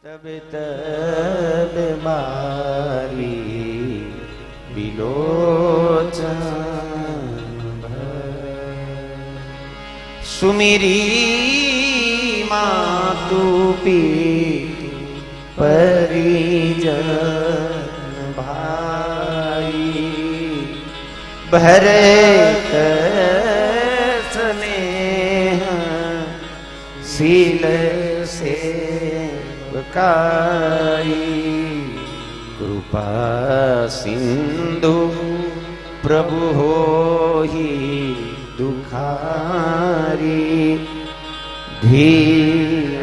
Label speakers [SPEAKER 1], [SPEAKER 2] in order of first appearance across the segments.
[SPEAKER 1] तब तब मारी बिलोचन सुमिरी मातु पीतु परिजन भाई भरत स्नेह शील से कृपा सिंधु प्रभु हो ही दुखारी धीरज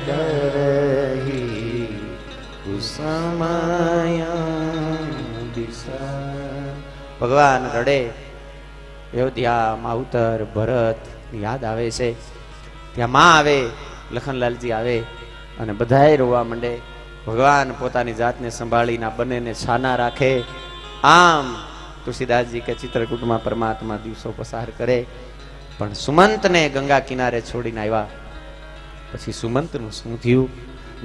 [SPEAKER 1] धरही कुसमय दिशा। ભગવાન રડે, અયોધ્યા માવતર ભરત યાદ આવે છે, ત્યાં માં આવે, લખનલાલજી આવે અને બધાય રોવા માંડે. ભગવાન પોતાની જાતને સંભાળીને બંનેને છાના રાખે. આમ તુલસીદાસજી કે ચિત્રકૂટમાં પરમાત્મા દિવસો પસાર કરે, પણ સુમંતને ગંગા કિનારે છોડીને આવ્યા. પછી સુમંતનું શું થયું?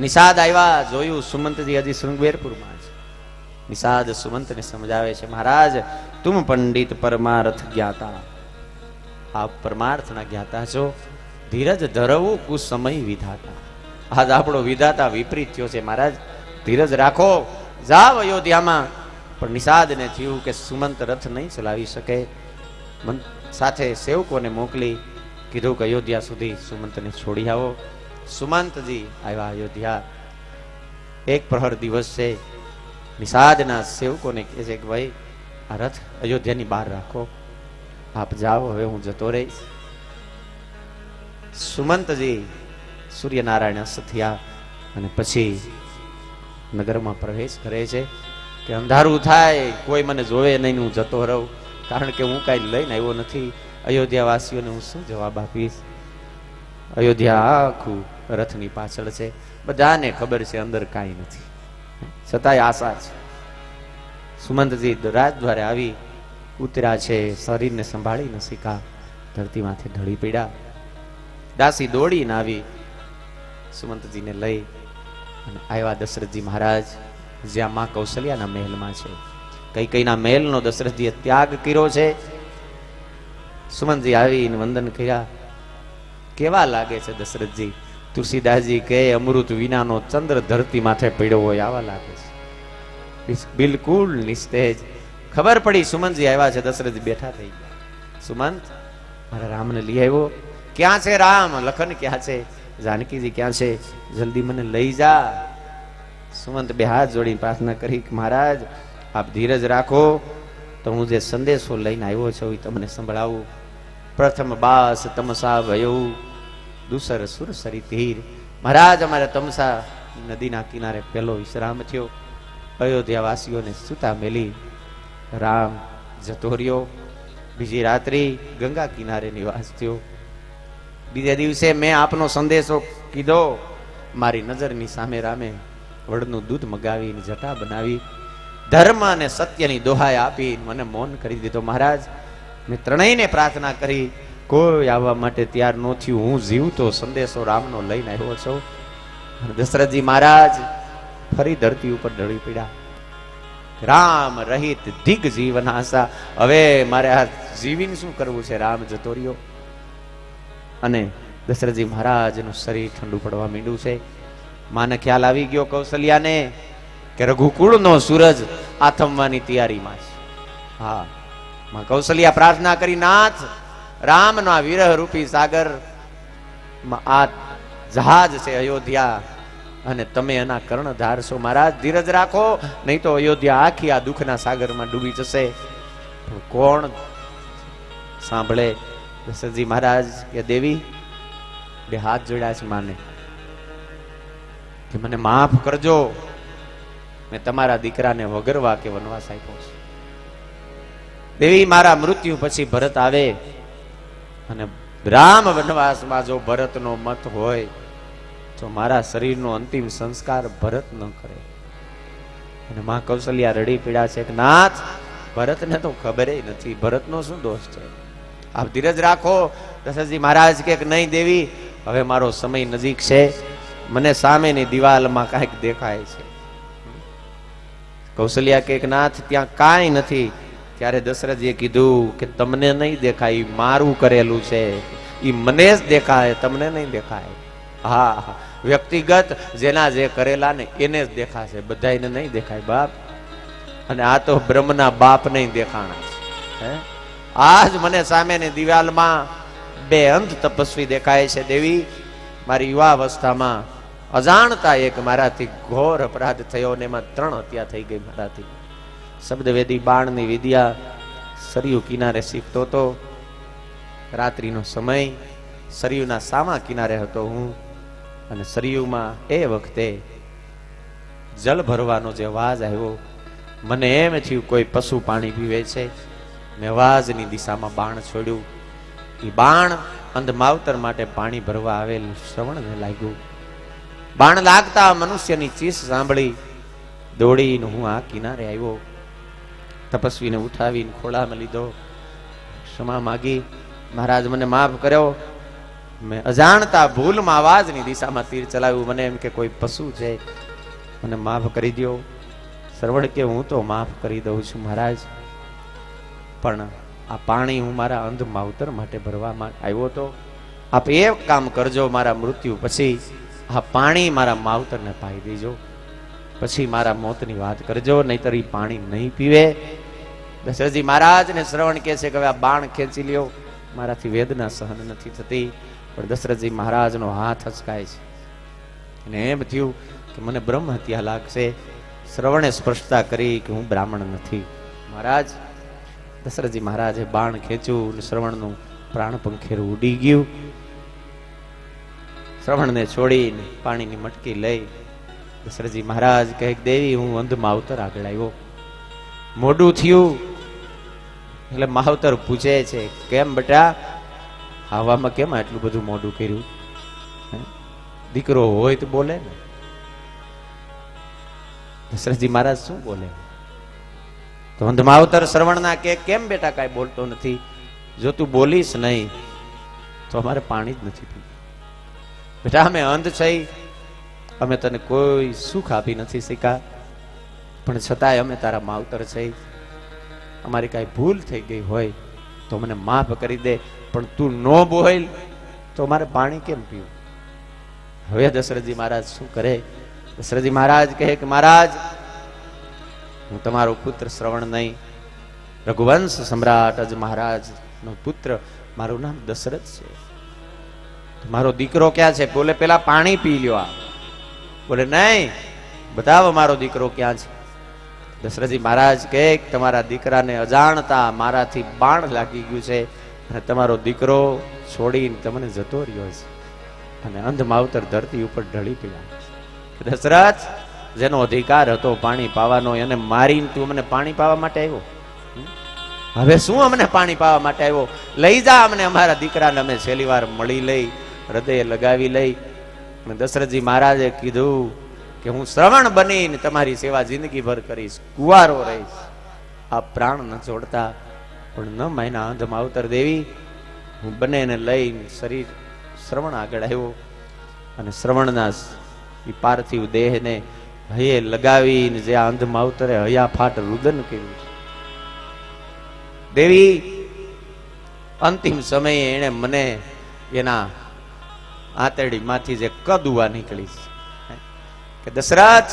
[SPEAKER 1] નિષાદ આવ્યા, જોયું સુમંતજી હજી શૃંગવેરપુરમાં છે. નિષાદ સુમંતને સમજાવે છે, મહારાજ તુમ પંડિત પરમાર્થ જ્ઞાતા, આપ પરમાર્થના જ્ઞાતા છો. ધીરજ ધરવું કુસમય વિધાતા. આજ આપણો વિધાતા વિપરીત થયો છે મહારાજ, ધીરજ રાખો, જાવ અયોધ્યામાં. પણ નિષાદને થયું કે સુમંત રથ નહીં ચલાવી શકે. સાથે સેવકોને મોકલી કીધું કે અયોધ્યા સુધી સુમંતને છોડી આવો. સુમંતજી આવ્યા અયોધ્યા. એક પ્રહર દિવસ છે. નિષાદના સેવકોને કહે છે કે ભાઈ આ રથ અયોધ્યાની બહાર રાખો, આપ જાઓ, હવે હું જતો રહીશ. સુમંતજી સૂર્યનારાયણ અસ્ત થયા અને પછી નગરમાં પ્રવેશ કરે છે કે અંધારું થાય, કોઈ મને જોવે નહીં, હું જતો રહું, કારણ કે હું કાંઈ લઈને આવ્યો નથી. અયોધ્યા વાસીઓને હું શું જવાબ આપીશ? અયોધ્યા આખું રથની પાછળ છે, બધાને ખબર છે અંદર કાંઈ નથી, છતાંય આશા છે. સુમંતજી રાજદ્વારે આવી ઉતર્યા છે, શરીરને સંભાળી ન શીખા, ધરતીમાંથી ઢળી પડ્યા. દાસી દોડીને આવી સુમંતજીને લઈ અને આવ્યા દશરથજી મહારાજ, જ્યાં માં કૌશલ્યાના મહેલમાં છે. કૈકેયીના મહેલનો દશરથજીએ ત્યાગ કર્યો છે. સુમંતજી આવીને વંદન કર્યા. કેવા લાગે છે દશરથજી? તુલસીદાસજી કે અમૃત વિનાનો ચંદ્ર ધરતી માથે પડ્યો હોય આવા લાગે છે, બિલકુલ નિસ્તેજ. ખબર પડી સુમંતજી આવ્યા છે. દશરથજી બેઠા થઈ ગયા. સુમંત, મારા રામને લઈ આવ્યો. ક્યાં છે રામ? લખન ક્યાં છે? જાનકીજી ક્યાં છે? જલ્દી મને લઈ જા. સુમંત બે હાથ જોડીને પ્રાર્થના કરી કે મહારાજ આપ ધીરજ રાખો, તો હું જે સંદેશો લઈને આવ્યો છું એ તમને સંભળાવું. પ્રથમ બાસ તમસા ભયો દુસર સુરસરી તીર. મહારાજ અમારે તમસા નદીના કિનારે પહેલો વિશ્રામ થયો. અયોધ્યા વાસીઓને સુતા મેલી રામ જતો રહ્યો. બીજી રાત્રિ ગંગા કિનારે નિવાસ થયો. બીજા દિવસે મેં આપનો સંદેશો કીધો. મારી નજરની સામે રામે વડનું દૂધ મગાવીને જટા બનાવી, ધર્મ અને સત્યની દોહાઈ આપી મને મૌન કરી દીધો. મહારાજ મેં ત્રણેયને પ્રાર્થના કરી, કોઈ આવવા માટે તૈયાર ન થયું. હું જીવતો સંદેશો રામનો લઈને આવ્યો છું. દશરથજી મહારાજ ફરી ધરતી ઉપર ઢળી પડ્યા. રામ રહિત દિગ જીવન આશા. હવે મારે આ જીવીને શું કરવું છે? રામ જતો રહ્યો. અને દશરથજી મહારાજનું શરીર ઠંડુ પડવા માંડ્યું છે. માને ખ્યાલ આવી ગયો કૌશલ્યાને કે રઘુકુળનો સૂરજ આથમવાની તૈયારીમાં છે. હા, માં કૌશલ્યા પ્રાર્થના કરી, નાથ રામના વિરહ રૂપી સાગર આ જહાજ છે અયોધ્યા, અને તમે એના કર્ણધાર છો. મહારાજ ધીરજ રાખો, નહીં તો અયોધ્યા આખી આ દુઃખના સાગરમાં ડૂબી જશે. કોણ સાંભળે? દશરથજી મહારાજ કે દેવી, બે હાથ જોડ્યા છે માને કે મને માફ કરજો, મેં તમારા દીકરાને વગરવા કે વનવાસ આપ્યો છે. દેવી, મારા મૃત્યુ પછી ભરત આવે અને રામ વનવાસમાં જો ભરતનો મત હોય તો મારા શરીરનો અંતિમ સંસ્કાર ભરત ન કરે. અને માં કૌશલ્યા રડી પીડા છે કે નાથ, ભરતને તો ખબર નથી, ભરતનો શું દોષ છે? આપ ધીરજ રાખો. દશરથજી મહારાજ કે નહીં દેવી, હવે મારો સમય નજીક છે, મને સામેની દિવાલમાં કાંઈક દેખાય છે. કૌશલ્યા કે નાથ ત્યાં કાંઈ નથી. ત્યારે દશરથજીએ કીધું કે તમને નહીં દેખાય, ઈ મારું કરેલું છે, ઈ મને જ દેખાય, તમને નહીં દેખાય. હા, વ્યક્તિગત જેના જે કરેલા ને એને જ દેખાશે, બધાને નહીં દેખાય બાપ. અને આ તો બ્રહ્મના બાપ નહીં દેખાણા છે. આજ મને સામેની દિવાલમાં બે અંધ તપસ્વી દેખાય છે. દેવી, મારી યુવા અવસ્થામાં અજાણતા એક મારાથી ઘોર અપરાધ થયો ને એમાં 3 હત્યા થઈ ગઈ મારાથી. શબ્દવેદી બાણની વિદ્યા સરયુ કિનારે શીખતો હતો. રાત્રિનો સમય, સરયુના સામા કિનારે હતો હું. અને સરયુમાં એ વખતે જળ ભરવાનો જે અવાજ આવ્યો, મને એમ થયું કોઈ પશુ પાણી પીવે છે. મેં અવાજની દિશામાં બાણ છોડ્યું. એ બાણ અંધ માવતર માટે પાણી ભરવા આવેલ શ્રવણને લાગ્યું. બાણ લાગતા મનુષ્યની ચીસ સાંભળી દોડીને હું આ કિનારે આવ્યો. તપસ્વીને ઉઠાવીને ખોળામાં લીધો, ક્ષમા માગી. મહારાજ મને માફ કર્યો, મેં અજાણતા ભૂલમાં અવાજની દિશામાં તીર ચલાવ્યું. મને એમ કે કોઈ પશુ છે, મને માફ કરી દો. સરવણ કે હું તો માફ કરી દઉં છું મહારાજ, પણ આ પાણી હું મારા અંધ માવતર માટે ભરવા આવ્યો હતો. આપ એક કામ કરજો, મારા મૃત્યુ પછી આ પાણી મારા માવતરને પાઈ દેજો, પછી મારા મોતની વાત કરજો, નહીતર એ પાણી નહીં પીવે. દશરથજી મહારાજ ને શ્રવણ કે છે કે હવે આ બાણ ખેંચી લ્યો, મારાથી વેદના સહન નથી થતી. પણ દશરથજી મહારાજનો હાથ હચકાય છે અને એમ થયું કે મને બ્રહ્મ હત્યા લાગશે. શ્રવણે સ્પષ્ટતા કરી કે હું બ્રાહ્મણ નથી. મહારાજ, દશરથજી મહારાજે બાણ ખેંચ્યું, શ્રવણનું પ્રાણ પંખેરું ઉડી ગયું. શ્રવણને છોડીને પાણીની મટકી લઈ દશરથજી મહારાજ કહે, દેવી હું અંધ માવતર આગળ આવ્યો. મોડું થયું એટલે માવતર પૂછે છે, કેમ બેટા, આવામાં કેમ આટલું બધું મોડું કર્યું? દીકરો હોય તો બોલે ને. દશરથજી મહારાજ શું બોલે? તો અંધ માવતર શ્રવણના કે કેમ બેટા કાંઈ બોલતો નથી? જો તું બોલીશ નહીં તો અમારે પાણી જ નથી પીવું. બેટા અમે અંધ છે, અમે તને કોઈ સુખ આપી નથી શીખા, પણ છતાંય અમે તારા માવતર છે. અમારી કાંઈ ભૂલ થઈ ગઈ હોય તો મને માફ કરી દે, પણ તું નો બોલ તો અમારે પાણી કેમ પીવું? હવે દશરથજી મહારાજ શું કરે? દશરથજી મહારાજ કહે કે મહારાજ, હું તમારો પુત્ર શ્રવણ નહીં, રઘુવંશ સમ્રાટ અજ મહારાજ નો પુત્ર, મારું નામ દશરથ છે. મારો દીકરો ક્યાં છે? બોલે પેલા પાણી પી લ્યો. આ બોલે નહીં, બતાવો મારો દીકરો ક્યાં છે. દશરથજી મહારાજ કહે તમારા દીકરાને અજાણતા મારાથી બાણ લાગી ગયું છે અને તમારો દીકરો છોડીને તમને જતો રહ્યો છે. અને અંધ માવતર ધરતી ઉપર ઢળી ગયા. દશરથ, જેનો અધિકાર હતો પાણી પાવાનો, એને મારીને તું અમને પાણી પાવા માટે આવ્યો? હવે શું અમને પાણી પાવા માટે આવ્યો? લઈ જા અમને, અમારા દીકરાને અમે છેલ્લી વાર મળી લઈ, હૃદય લગાવી લઈ. અને દશરથજી મહારાજે કીધું કે હું શ્રવણ બનીને તમારી સેવા જિંદગીભર કરીશ, કુંવારો રહીશ. આ પ્રાણ ન છોડતા. પણ ન માયના અંધ માવતર દેવી, હું બંનેને લઈને શરીર શ્રવણ આગળ આવ્યો અને શ્રવણના પાર્થિવ દેહને હૈયે લગાવીને જે આ અંધ માવતરે હૈયાફાટ રુદન કર્યું છે. દેવી, અંતિમ સમયે એને મને એના આંતરડીમાંથી જે કદુવા નીકળી કે દશરથ,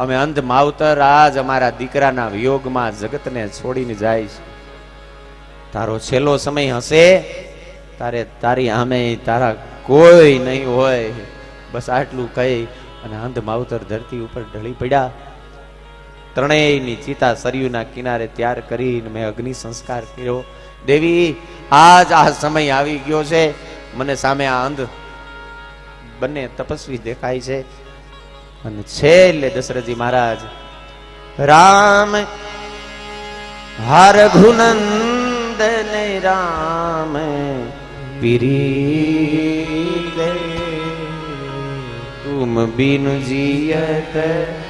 [SPEAKER 1] અમે અંધ માવતર આજ અમારા દીકરાના વિયોગમાં જગતને છોડીને જાય છે. તારો છેલ્લો સમય હશે, તારે તારી આમે તારા કોઈ નહીં હોય. બસ આટલું કહી અને અંધ માવતર ધરતી ઉપર ઢળી પડ્યા. ત્રણેયની ચિતા સરયુના કિનારે તૈયાર કરીને મેં અગ્નિ સંસ્કાર કર્યો. દેવી, આજ આ સમય આવી ગયો છે. મને સામે આ અંધ બંને તપસ્વી દેખાય છે. અને છેલ્લે દશરથજી મહારાજ, રામ હાર રઘુનંદન રામ પીરી तुम बिन जियत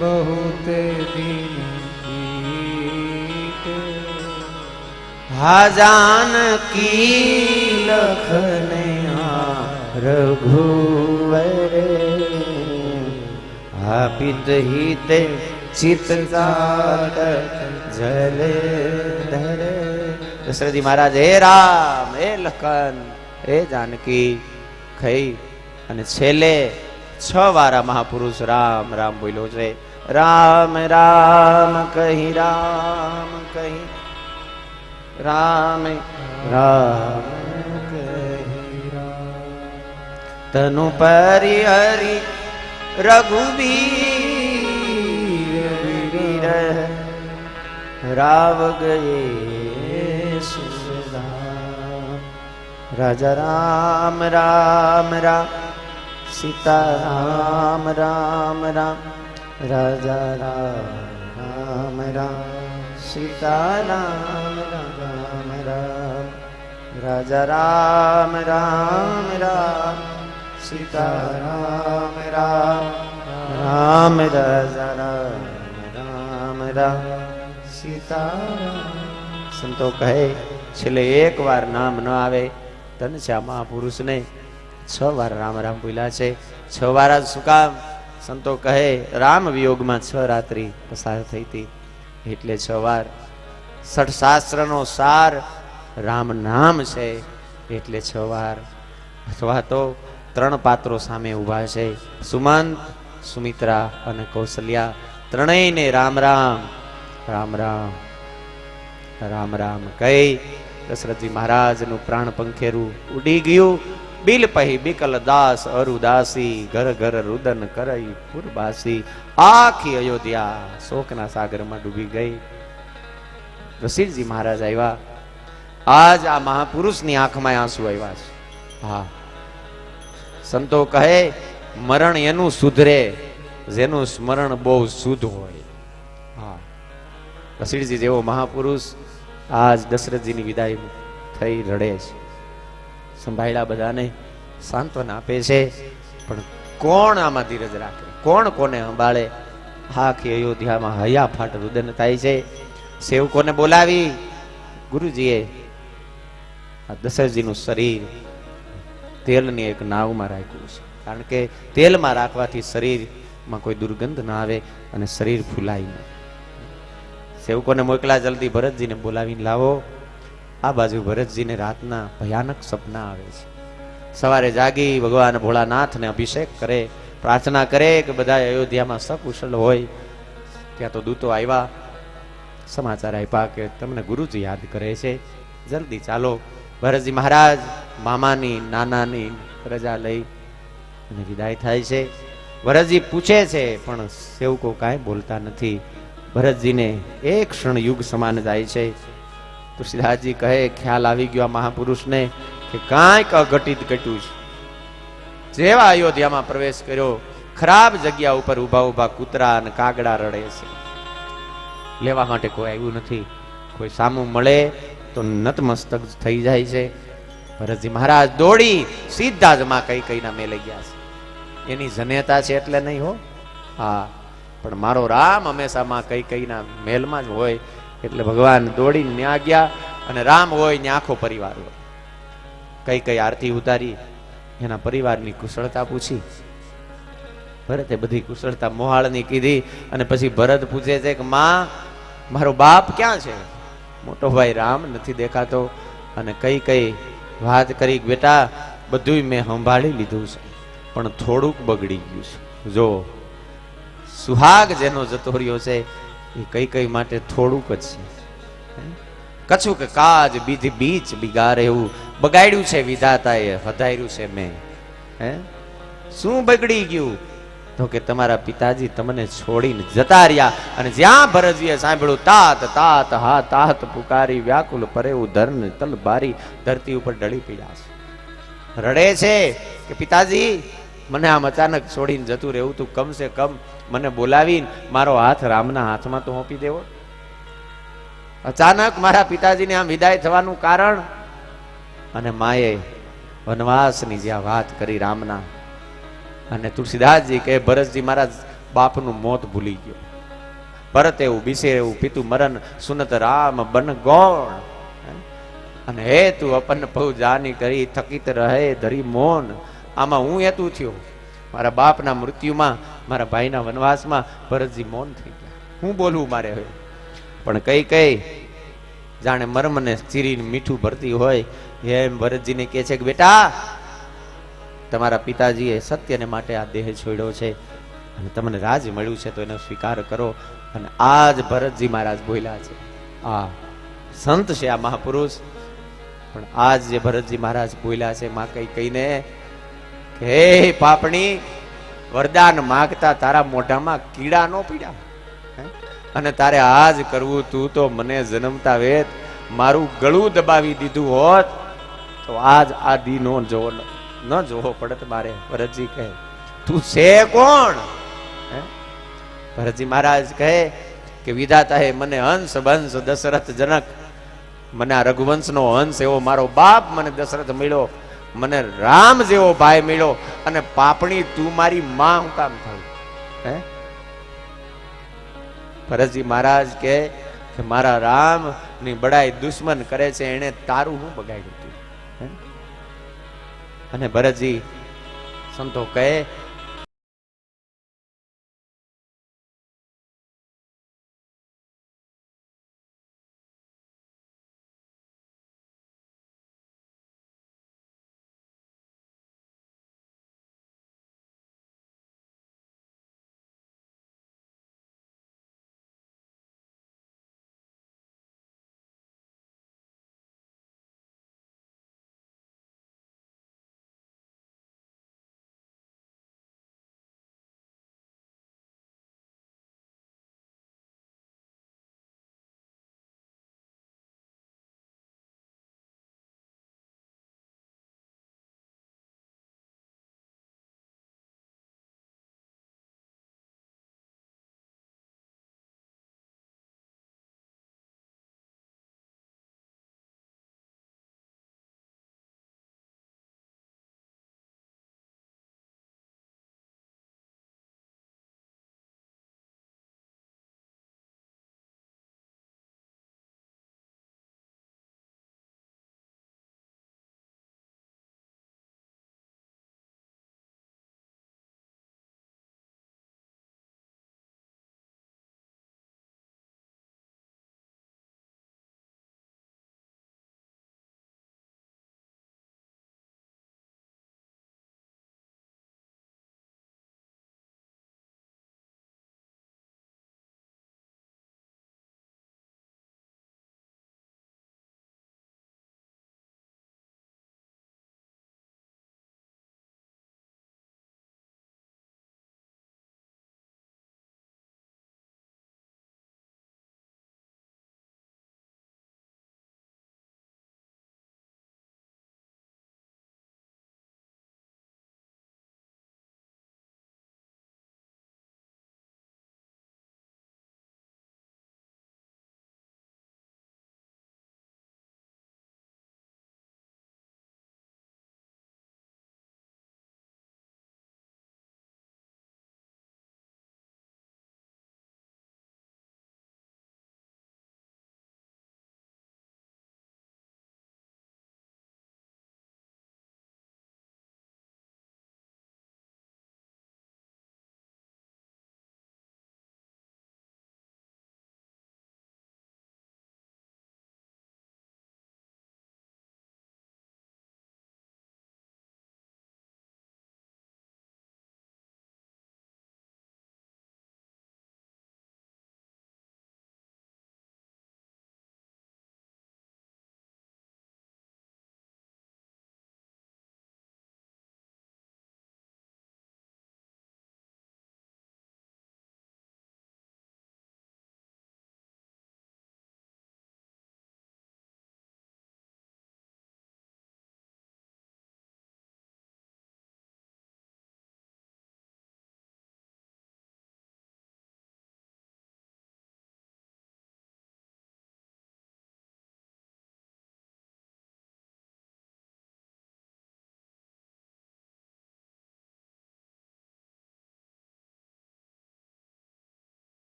[SPEAKER 1] बहुत दिन हा जानकी लखन रघुवर स्थापित हिते चित जले धरे। दशरथ जी महाराज हे राम हे લખન હે જાનકી ખઈ અને છેલ્લે 6 વાર મહાપુરુષ રામ રામ બોલ્યો છે. રામ રામ કહી રામ કહી રામ રામ કહી તનુ પરિહરી रघुबीर राव गए सुधाम। राजा राम राम राम सीता राम राम राम राजा राम राम सीता राम राम राम राजा राम राम राम सीता राम राम राम राजा राम राम राम सीता राम। संतो कहे छेल्ले एक वार नाम न आवे तन छा महापुरुष ने 6 વાર राम राम बोल्या छे। 6 વાર શું કામ? संतो कहे राम वियोग में 6 रात्रि पसार थई थी એટલે 6 વાર। 6 શાસ્ત્રનો સાર राम नाम छे એટલે 6 વાર। अथवा तो 3 પાત્રો સામે ઉભા છે, સુમંત સુમિત્રા અને કૌશલ્યા, ત્રણેયને રામ રામ રામ રામ રામ રામ કહી દશરથજી મહારાજનું પ્રાણ પંખેરું ઉડી ગયું। બિલ પહી બિકલ દાસ અરુદાસી ઘર ઘર રુદન કરઈ પુરબાસી। આખી અયોધ્યા શોકના સાગરમાં ડૂબી ગઈ। રસીદજી મહારાજ આવ્યા। આજ આ મહાપુરુષની આંખમાં આંસુ આવ્યા છે। હા, સંતો કહે મરણ એનું સુધરે જેનું સ્મરણ બહુ શુદ્ધ હોય। હા, રસીદજી જેવો મહાપુરુષ આજ દશરથજીની વિદાય થઈ રડે છે, સંભાળ્યા બધાને સાંત્વના આપે છે, પણ કોણ આમાં ધીરજ રાખે, કોણ કોને સંભાળે? આખી અયોધ્યામાં હૈયાફાટ રુદન થાય છે। સેવકોને બોલાવી ગુરુજીએ આ દશરથજીનું શરીર તેલની એક નાવમાં રાખ્યું છે, કારણ કે તેલમાં રાખવાથી શરીરમાં કોઈ દુર્ગંધ ના આવે અને શરીર ફૂલાય નહીં। સેવકોને મોકલા, જલ્દી ભરતજીને બોલાવીને લાવો। આ બાજુ ભરતજીને રાતના ભયાનક સપના આવે છે। સવારે જાગી ભગવાન ભોળાનાથને અભિષેક કરે, પ્રાર્થના કરે કે બધા અયોધ્યામાં સકુશળ હોય। ત્યાં તો દૂતો આવ્યા, સમાચાર આપ્યા કે તમને ગુરુજી યાદ કરે છે, જલ્દી ચાલો। ભરતજી મહારાજ મામાની નાનાની રજા લઈ અને વિદાય થાય છે। ભરતજી પૂછે છે પણ સેવકો કાંઈ બોલતા નથી। ભરતજીને એક ક્ષણ યુગ સમાન જાય છે। તુલસીદાસજી કહે ખ્યાલ આવી ગયો આ મહાપુરુષને કે કાંઈક અઘટિત ઘટ્યું છે। જેવા અયોધ્યામાં પ્રવેશ કર્યો, ખરાબ જગ્યા ઉપર ઉભા ઉભા કૂતરા અને કાગડા રડે છે। લેવા માટે કોઈ આવ્યું નથી, કોઈ સામું મળે તો નતમસ્તક થઈ જાય છે। ભરતજી મહારાજ દોડી સીધા જ માં કૈકેયીના મેલે ગયા છે। એની જનેતા છે એટલે નહીં હો, હા, પણ મારો રામ હંમેશા માં કૈકેયીના મેલમાં જ હોય એટલે ભગવાન દોડીને ન્યા ગયા। અને રામ હોય ને આખો પરિવાર હોય। કૈકેયી આરતી ઉતારી, એના પરિવારની કુશળતા પૂછી। ભરતે બધી કુશળતા મોહાળની કીધી અને પછી ભરત પૂછે છે કે માં મારો બાપ ક્યાં છે? મોટો ભાઈ રામ નથી દેખાતો। અને કૈકેયી વાત કરી બેટા બધું મેં સંભાળી લીધું છે, પણ થોડુંક બગડી ગયું છે। જો સુહાગ જેનો જતો રહ્યો છે એ કૈકેયી માટે થોડુંક જ છે। કછું કે કાજ બીજ બીચ બિગારે એવું બગાડ્યું છે વિધાતાએ, વધાર્યું છે મેં। હે શું બગડી ગયું? તો કે તમારા પિતાજી તમને છોડીને જતા રહ્યા। અને જ્યાં ભરતજીએ સાંભળ્યું તાત તાત હા તાત પુકારી વ્યાકુલ પરેવું ધર્મ તલ બારી, ધરતી ઉપર ડળી પીડ્યા છે, રડે છે કે પિતાજી મને આમ અચાનક છોડીને જતું રહેવું તું, કમ સે કમ મને બોલાવીને મારો હાથ રામના હાથમાં તો સોંપી દેવો। અચાનક મારા પિતાજીને આમ વિદાય થવાનું કારણ? અને માએ વનવાસની જ્યાં વાત કરી રામના, અને તુલસીદાસજી કહે ભરતજી મારા બાપનું મોત ભૂલી ગયો। ભરત એવું બીસે એવું પિતુ મરણ સુનત રામ બન ગૌણ, અને હે તું અપન પહુ જાની કરી થકિત રહે ધરી મૌન। આમાં હું હેતું થયો, મારા બાપના મૃત્યુમાં મારા ભાઈના વનવાસમાં ભરતજી મૌન થઈ ગયા. હું બોલવું મારે હવે? પણ કઈ કઈ જાણે મર્મને ચીરીને મીઠું ભરતી હોય એમ ભરતજીને કહે છે કે બેટા, તમારા પિતાજીએ સત્યને માટે આ દેહ છોડ્યો છે અને તમને રાજ મળ્યું છે તો એનો સ્વીકાર કરો. અને આજ ભરતજી મહારાજ બોલ્યા છે. આ સંત છે, આ મહાપુરુષ, પણ આજ જે ભરતજી મહારાજ બોલ્યા છે માં કઈ કઈને કે હે પાપણી, વરદાન માગતા તારા મોઢામાં કીડા નો પીડ્યા, અને તારે આજ કરવું, તું તો મને જન્મતા વેત મારું ગળું દબાવી દીધું હોત તો આજ આ દી નો જોવો ન જોવો પડત મારે. ભરતજી કહે તું છે કોણ? ભરતજી મહારાજ કહે કે વિધાતા હે મને હંસ બંસ દશરથ જનક, મને આ રઘુવંશ નો હંસ એવો મારો બાપ મને દશરથ મળ્યો, મને રામ જેવો ભાઈ મળ્યો, અને પાપણી તું મારી માં હું કામ થયું? ભરતજી મહારાજ કે મારા રામ ની બડાઈ દુશ્મન કરે છે, એને તારું હું બગાડ્યું હતું? અને ભરતજી સંતો કહે